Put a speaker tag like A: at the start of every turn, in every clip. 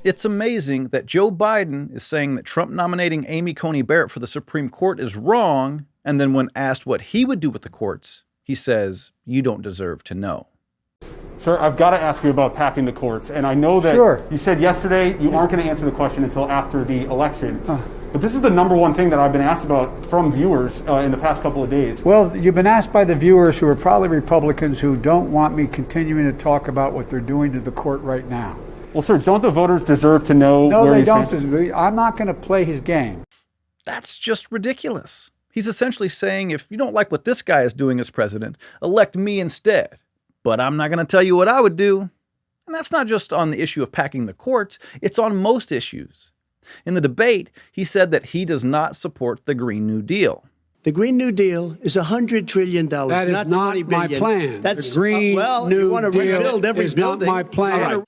A: It's amazing that Joe Biden is saying that Trump nominating Amy Coney Barrett for the Supreme Court is wrong, and then when asked what he would do with the courts, he says, "You don't deserve to know."
B: Sir, I've got to ask you about packing the courts, and I know that you said yesterday you aren't going to answer the question until after the election. But this is the number one thing that I've been asked about from viewers in the past couple of days.
C: Well, you've been asked by the viewers who are probably Republicans who don't want me continuing to talk about what they're doing to the court right now.
B: Well, sir, don't the voters deserve to know where he stands?
C: No, they don't. I'm not going to play his game.
A: That's just ridiculous. He's essentially saying, if you don't like what this guy is doing as president, elect me instead. But I'm not going to tell you what I would do. And that's not just on the issue of packing the courts, it's on most issues. In the debate, he said that he does not support the Green New Deal.
D: The Green New Deal is $100 trillion.
C: That is not my plan.
D: That's
C: the Green
D: you want to rebuild every
C: is
D: building.
C: Not my plan.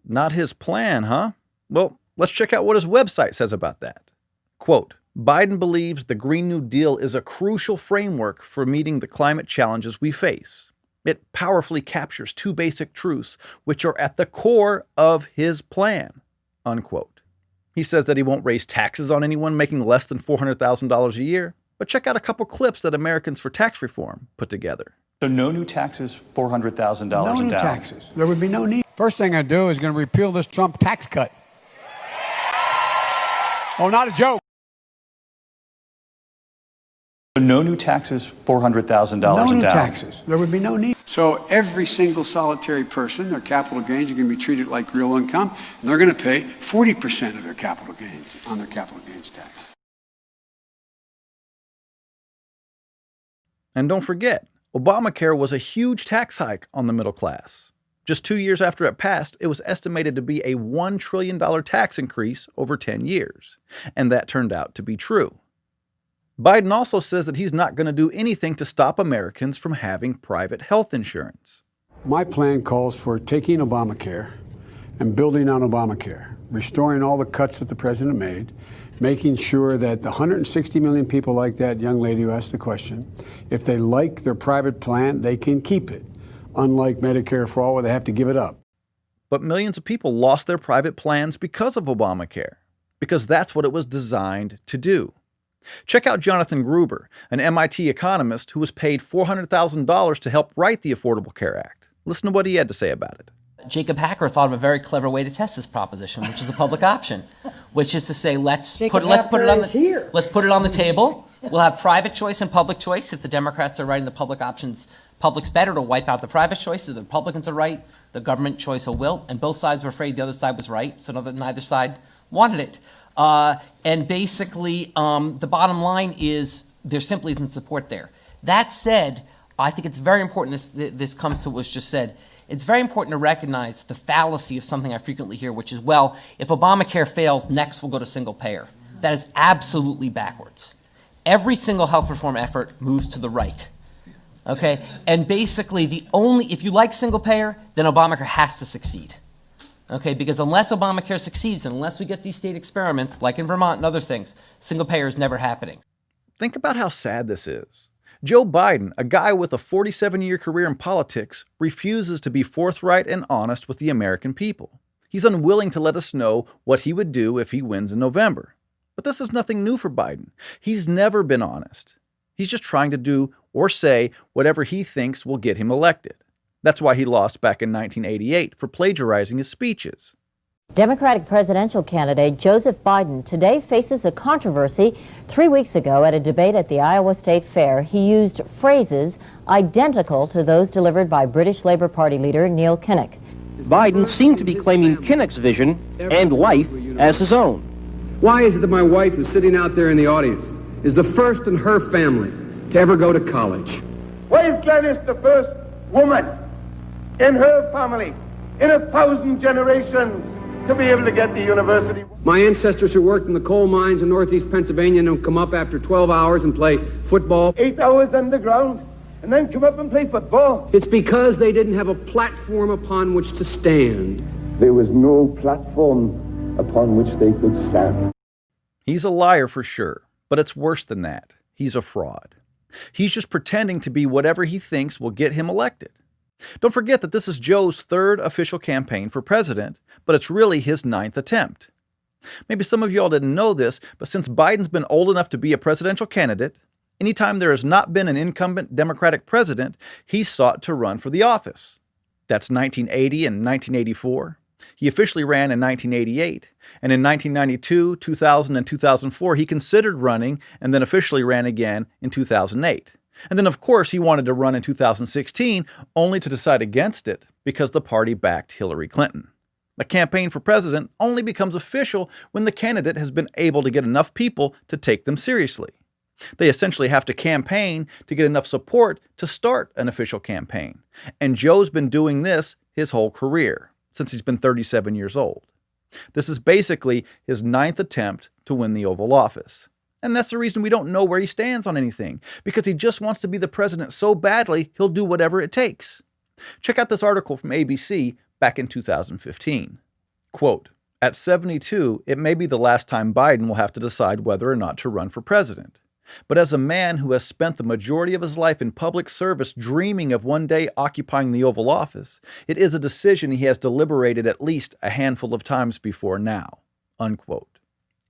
A: Not his plan, huh? Well, let's check out what his website says about that. Quote, Biden believes the Green New Deal is a crucial framework for meeting the climate challenges we face. It powerfully captures two basic truths, which are at the core of his plan, unquote. He says that he won't raise taxes on anyone making less than $400,000 a year, but check out a couple clips that Americans for Tax Reform put together.
E: So no new taxes, $400,000 and down.
C: No new taxes. There would be no need. First thing I do is going to repeal this Trump tax cut. Oh, not a joke.
E: No new taxes, $400,000 and
C: down.
E: No
C: new taxes. There would be no need. So every single solitary person, their capital gains are going to be treated like real income, and they're going to pay 40% of their capital gains on their capital gains tax.
A: And don't forget, Obamacare was a huge tax hike on the middle class. Just 2 years after it passed, it was estimated to be a $1 trillion tax increase over 10 years. And that turned out to be true. Biden also says that he's not going to do anything to stop Americans from having private health insurance.
C: My plan calls for taking Obamacare and building on Obamacare, restoring all the cuts that the president made, making sure that the 160 million people like that young lady who asked the question, if they like their private plan, they can keep it, unlike Medicare for All where they have to give it up.
A: But millions of people lost their private plans because of Obamacare, because that's what it was designed to do. Check out Jonathan Gruber, an MIT economist who was paid $400,000 to help write the Affordable Care Act. Listen to what he had to say about it.
F: Jacob Hacker thought of a very clever way to test this proposition, which is a public option, which is to say, let's put it on the table. We'll have private choice and public choice. If the Democrats are writing the public options, public's better to wipe out the private choice. If the Republicans are right, the government choice will wilt. And both sides were afraid the other side was right, so neither side wanted it. And basically, the bottom line is there simply isn't support there. That said, I think it's very important, this comes to what was just said, it's very important to recognize the fallacy of something I frequently hear, which is, well, if Obamacare fails, next we'll go to single payer. That is absolutely backwards. Every single health reform effort moves to the right. Okay? And basically, if you like single payer, then Obamacare has to succeed. Okay, because unless Obamacare succeeds, and unless we get these state experiments, like in Vermont and other things, single payer is never happening.
A: Think about how sad this is. Joe Biden, a guy with a 47-year career in politics, refuses to be forthright and honest with the American people. He's unwilling to let us know what he would do if he wins in November. But this is nothing new for Biden. He's never been honest. He's just trying to do or say whatever he thinks will get him elected. That's why he lost back in 1988 for plagiarizing his speeches.
G: Democratic presidential candidate Joseph Biden today faces a controversy. 3 weeks ago at a debate at the Iowa State Fair, he used phrases identical to those delivered by British Labour Party leader Neil Kinnock.
H: Biden seemed to be claiming Kinnock's vision and life as his own.
I: Why is it that my wife, who's sitting out there in the audience, is the first in her family to ever go to college?
J: Why is Gladys the first woman in her family, in 1,000 generations, to be able to get to university?
I: My ancestors who worked in the coal mines in northeast Pennsylvania and come up after 12 hours and play football.
J: 8 hours underground, and then come up and play football.
I: It's because they didn't have a platform upon which to stand.
K: There was no platform upon which they could stand.
A: He's a liar for sure, but it's worse than that. He's a fraud. He's just pretending to be whatever he thinks will get him elected. Don't forget that this is Joe's third official campaign for president, but it's really his ninth attempt. Maybe some of you all didn't know this, but since Biden's been old enough to be a presidential candidate, anytime there has not been an incumbent Democratic president, he's sought to run for the office. That's 1980 and 1984. He officially ran in 1988, and in 1992, 2000, and 2004, he considered running and then officially ran again in 2008. And then, of course, he wanted to run in 2016, only to decide against it because the party backed Hillary Clinton. The campaign for president only becomes official when the candidate has been able to get enough people to take them seriously. They essentially have to campaign to get enough support to start an official campaign. And Joe's been doing this his whole career, since he's been 37 years old. This is basically his ninth attempt to win the Oval Office. And that's the reason we don't know where he stands on anything, because he just wants to be the president so badly he'll do whatever it takes. Check out this article from ABC back in 2015. Quote, "At 72, it may be the last time Biden will have to decide whether or not to run for president. But as a man who has spent the majority of his life in public service dreaming of one day occupying the Oval Office, it is a decision he has deliberated at least a handful of times before now." Unquote.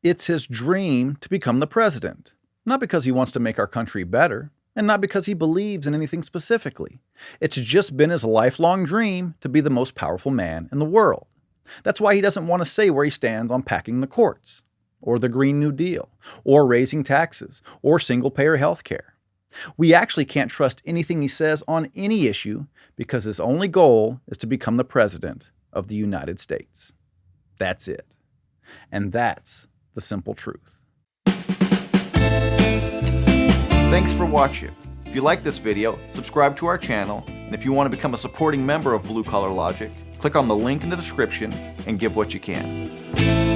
A: It's his dream to become the president, not because he wants to make our country better, and not because he believes in anything specifically. It's just been his lifelong dream to be the most powerful man in the world. That's why he doesn't want to say where he stands on packing the courts, or the Green New Deal, or raising taxes, or single-payer health care. We actually can't trust anything he says on any issue because his only goal is to become the president of the United States. That's it. And that's the simple truth. Thanks for watching. If you like this video, subscribe to our channel, and if you want to become a supporting member of Blue Collar Logic, click on the link in the description and give what you can.